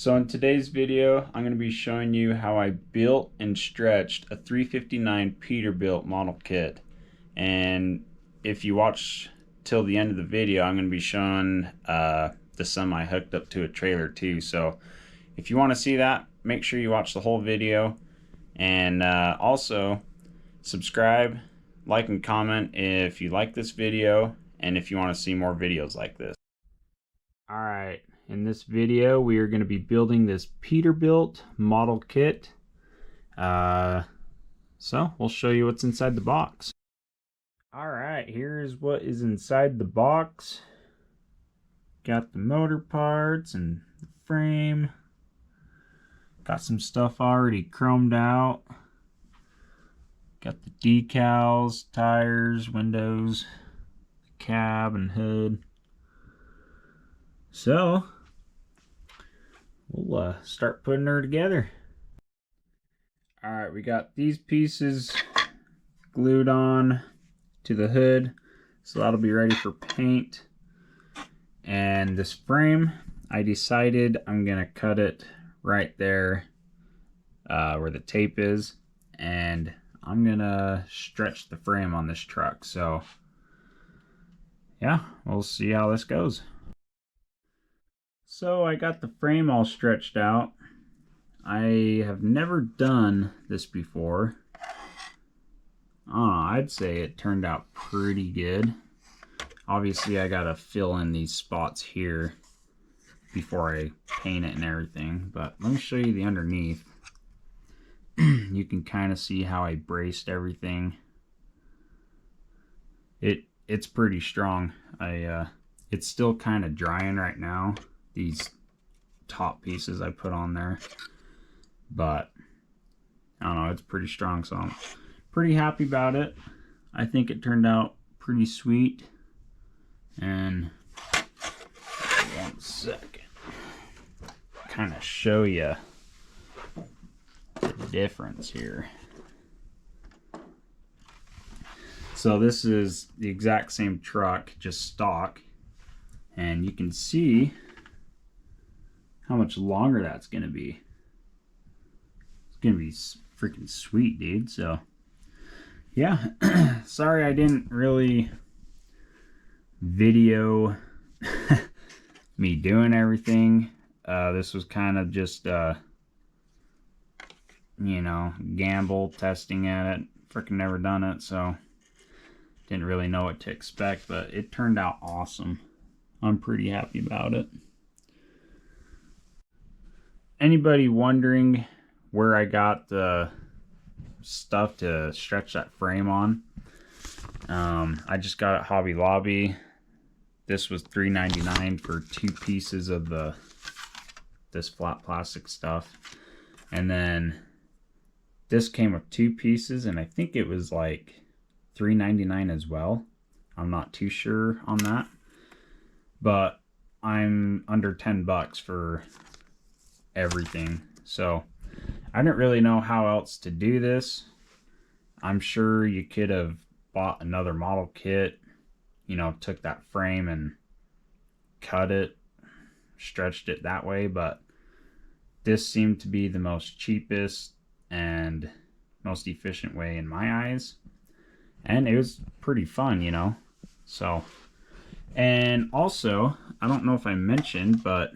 So in today's video, I'm going to be showing you how I built and stretched a 359 Peterbilt model kit. And if you watch till the end of the video, I'm going to be showing the semi hooked up to a trailer too. So if you want to see that, make sure you watch the whole video. And also subscribe, like, and comment if you like this video and if you want to see more videos like this. Alright, in this video we are going to be building this Peterbilt model kit. So we'll show you what's inside the box. Alright, here's what is inside the box. Got the motor parts and the frame. Got some stuff already chromed out. Got the decals, tires, windows, cab and hood. So we'll start putting her together. Alright, we got these pieces glued on to the hood, so that'll be ready for paint. And this frame, I decided I'm gonna cut it right there where the tape is, and I'm gonna stretch the frame on this truck. So yeah, we'll see how this goes. So I got the frame all stretched out. I have never done this before. I'd say it turned out pretty good. Obviously I gotta fill in these spots here before I paint it and everything, but let me show you the underneath. You can kind of see how I braced everything. It's pretty strong. It's still kind of drying right now, these top pieces I put on there, but I don't know, it's pretty strong, so I'm pretty happy about it. I think it turned out pretty sweet. And 1 second, kind of show you the difference here. So this is the exact same truck, just stock, and you can see how much longer that's gonna be. It's gonna be freaking sweet, dude. So yeah, sorry I didn't really video me doing everything. This was kind of just you know, gamble testing at it. Freaking never done it, so didn't really know what to expect, but it turned out awesome. I'm pretty happy about it. Anybody wondering where I got the stuff to stretch that frame on? I just got it at Hobby Lobby. This was $3.99 for 2 pieces of this flat plastic stuff, and then this came with 2 pieces, and I think it was like $3.99 as well. I'm not too sure on that, but I'm under 10 bucks for everything, so I didn't really know how else to do this. I'm sure you could have bought another model kit, you know, took that frame and cut it, stretched it that way, but this seemed to be the most cheapest and most efficient way in my eyes, and it was pretty fun, you know. So, and also, I don't know if I mentioned, but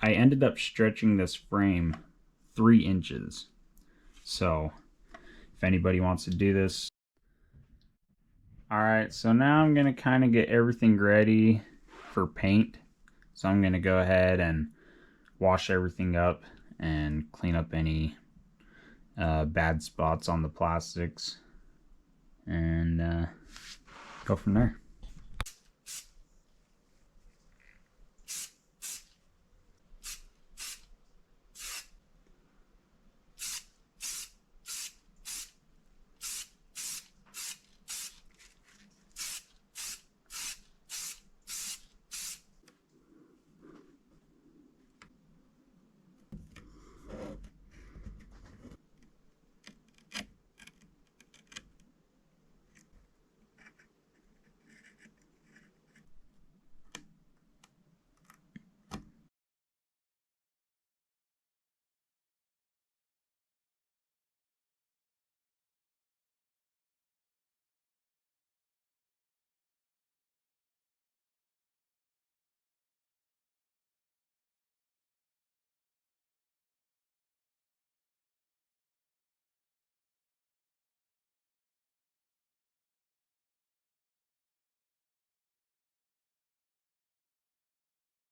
I ended up stretching this frame 3 inches. So if anybody wants to do this. Alright, so now I'm going to kind of get everything ready for paint. So I'm going to go ahead and wash everything up and clean up any bad spots on the plastics, and go from there.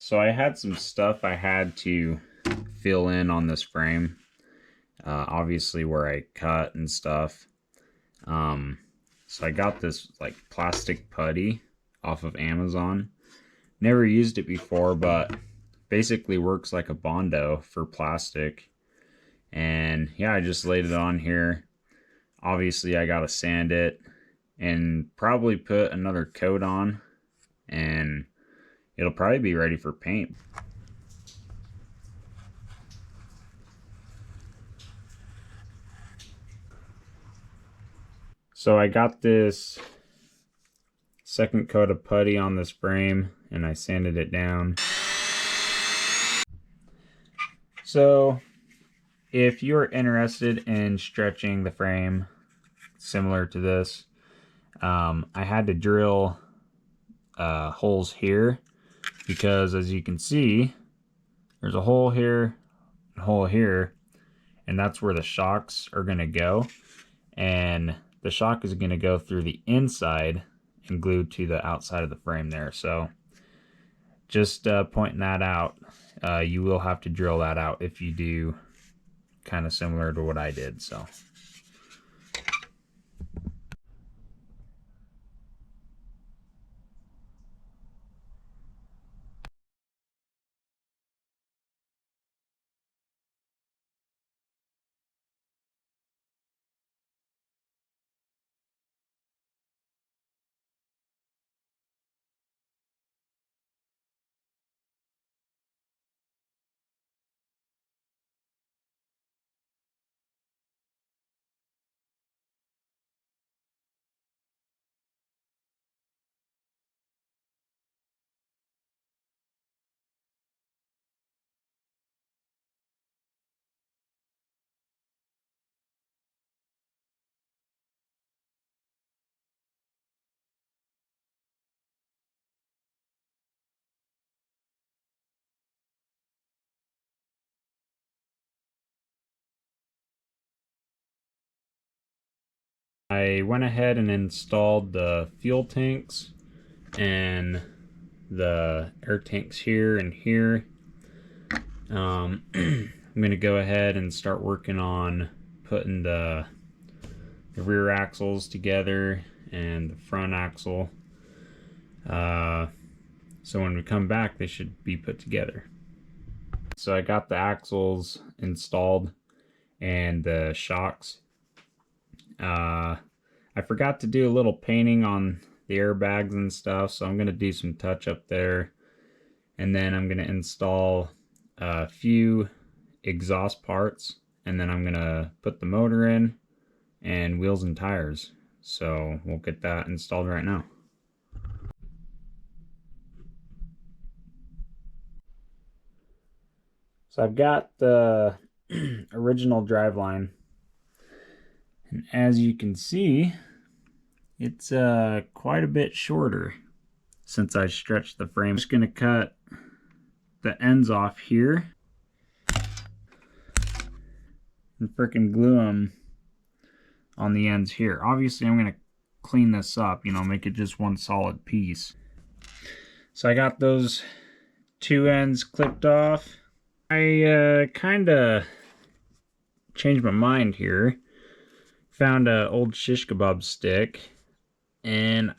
So I had some stuff I had to fill in on this frame. Obviously where I cut and stuff. So I got this like plastic putty off of Amazon. Never used it before, but basically works like a Bondo for plastic. And yeah, I just laid it on here. Obviously I gotta sand it and probably put another coat on, and it'll probably be ready for paint. So I got this second coat of putty on this frame and I sanded it down. So if you're interested in stretching the frame similar to this, I had to drill holes here because, as you can see, there's a hole here, a hole here, and that's where the shocks are going to go. And the shock is going to go through the inside and glued to the outside of the frame there. So just pointing that out, you will have to drill that out if you do kind of similar to what I did. So I went ahead and installed the fuel tanks and the air tanks here and here. I'm going to go ahead and start working on putting the rear axles together and the front axle. So when we come back, they should be put together. So I got the axles installed and the shocks. I forgot to do a little painting on the airbags and stuff, so I'm going to do some touch up there. And then I'm going to install a few exhaust parts, and then I'm going to put the motor in and wheels and tires. So we'll get that installed right now. So I've got the original driveline, and as you can see, it's quite a bit shorter since I stretched the frame. I'm just going to cut the ends off here and frickin' glue them on the ends here. Obviously I'm going to clean this up, you know, make it just one solid piece. So I got those two ends clipped off. I kind of changed my mind here. Found an old shish kebab stick, and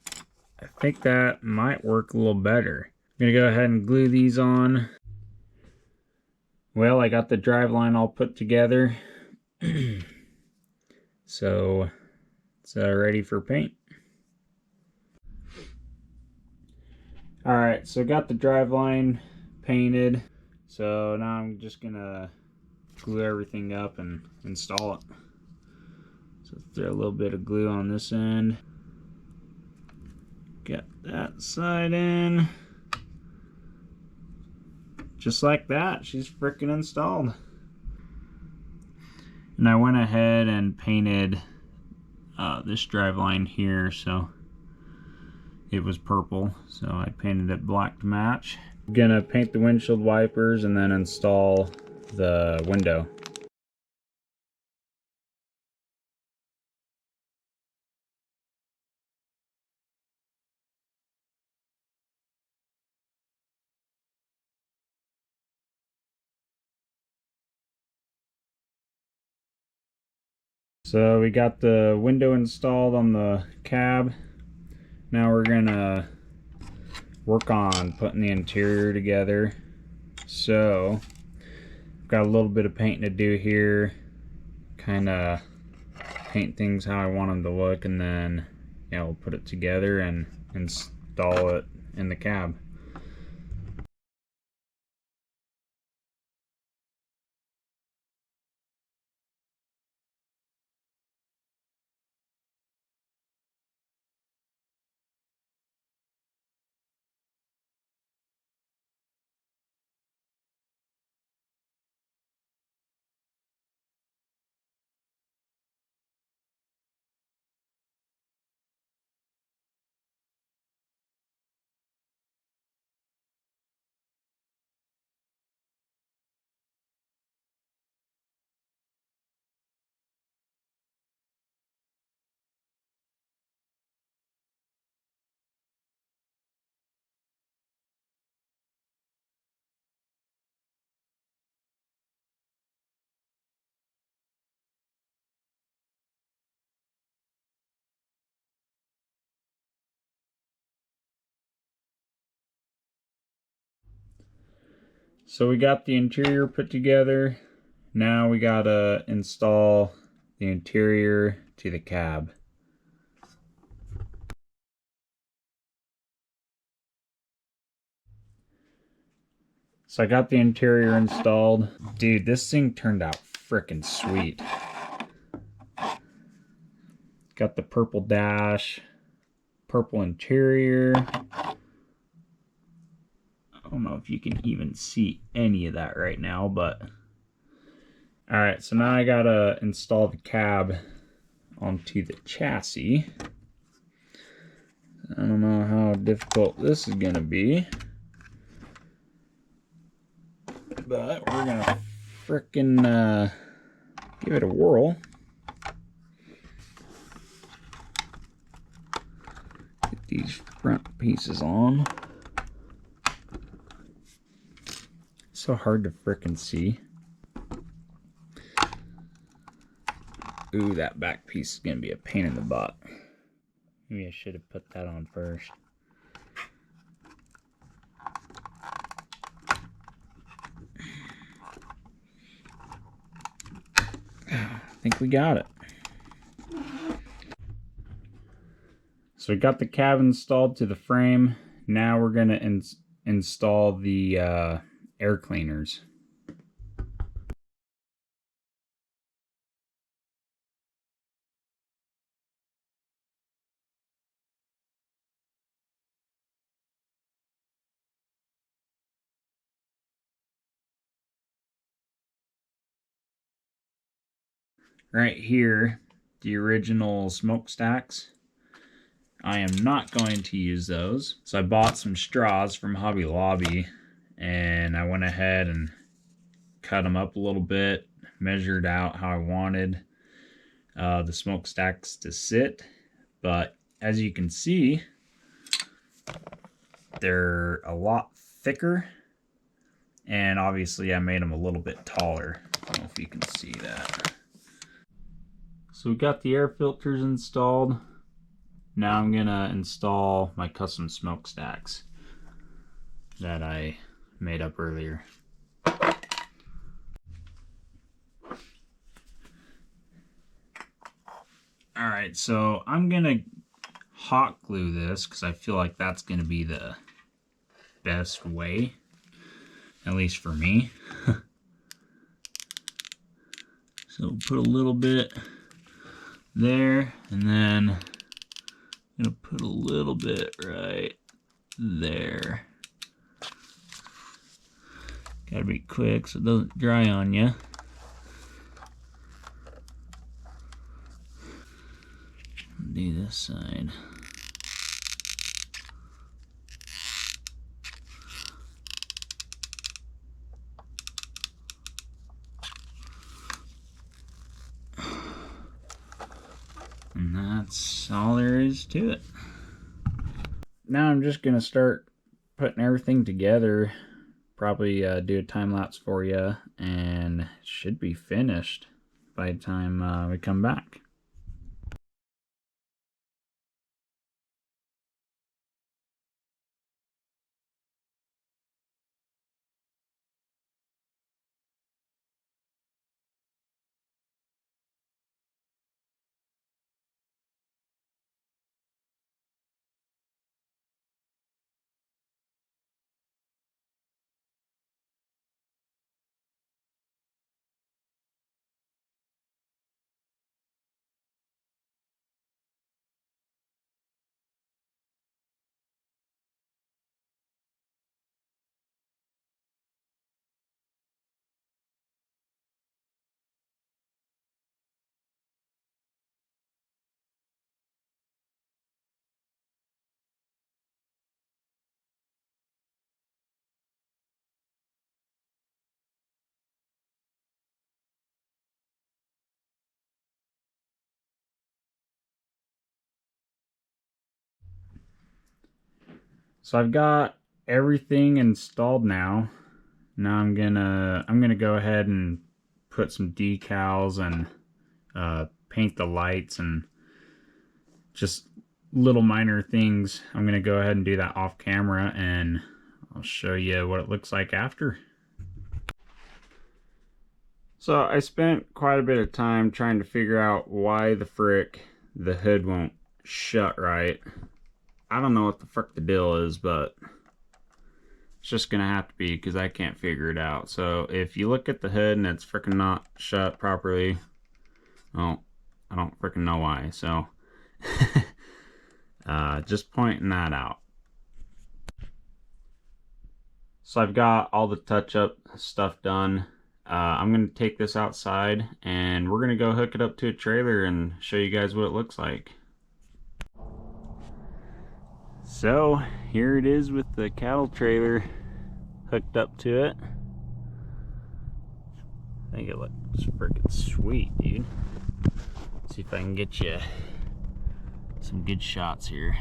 I think that might work a little better. I'm gonna go ahead and glue these on. Well, I got the driveline all put together. So it's ready for paint. Alright, so got the driveline painted. So now I'm just gonna glue everything up and install it. So throw a little bit of glue on this end. Get that side in. Just like that, she's freaking installed. And I went ahead and painted this driveline here, so it was purple, so I painted it black to match. I'm gonna paint the windshield wipers and then install the window. So we got the window installed on the cab. Now we're gonna work on putting the interior together. So got a little bit of painting to do here, kind of paint things how I want them to look, and then we'll put it together and install it in the cab. So we got the interior put together. Now we gotta install the interior to the cab. So I got the interior installed. Dude, this thing turned out freaking sweet. Got the purple dash, purple interior. I don't know if you can even see any of that right now, but alright, so now I gotta install the cab onto the chassis. I don't know how difficult this is gonna be, but we're gonna frickin' give it a whirl. Get these front pieces on. So hard to frickin' see. Ooh, that back piece is gonna be a pain in the butt. Maybe I should have put that on first. I think we got it. So we got the cab installed to the frame. Now we're gonna install the air cleaners. Right here, the original smokestacks. I am not going to use those. So I bought some straws from Hobby Lobby, and I went ahead and cut them up a little bit, measured out how I wanted the smokestacks to sit. But as you can see, they're a lot thicker, and obviously I made them a little bit taller. I don't know if you can see that. So we got the air filters installed. Now I'm gonna install my custom smokestacks that I made up earlier. Alright, so I'm gonna hot glue this because I feel like that's gonna be the best way, at least for me. So put a little bit there, and then I'm gonna put a little bit right there. Gotta be quick so it doesn't dry on you. Do this side. And that's all there is to it. Now I'm just gonna start putting everything together. Probably do a time lapse for you, and it should be finished by the time we come back. So I've got everything installed now. Now I'm gonna go ahead and put some decals and paint the lights and just little minor things. I'm gonna go ahead and do that off camera, and I'll show you what it looks like after. So I spent quite a bit of time trying to figure out why the frick the hood won't shut right. I don't know what the frick the deal is, but it's just gonna have to be because I can't figure it out. So if you look at the hood and it's fricking not shut properly, well, I don't fricking know why. So just pointing that out. So I've got all the touch-up stuff done. I'm gonna take this outside and we're gonna go hook it up to a trailer and show you guys what it looks like. So here it is with the cattle trailer hooked up to it. I think it looks freaking sweet, dude. Let's see if I can get you some good shots here.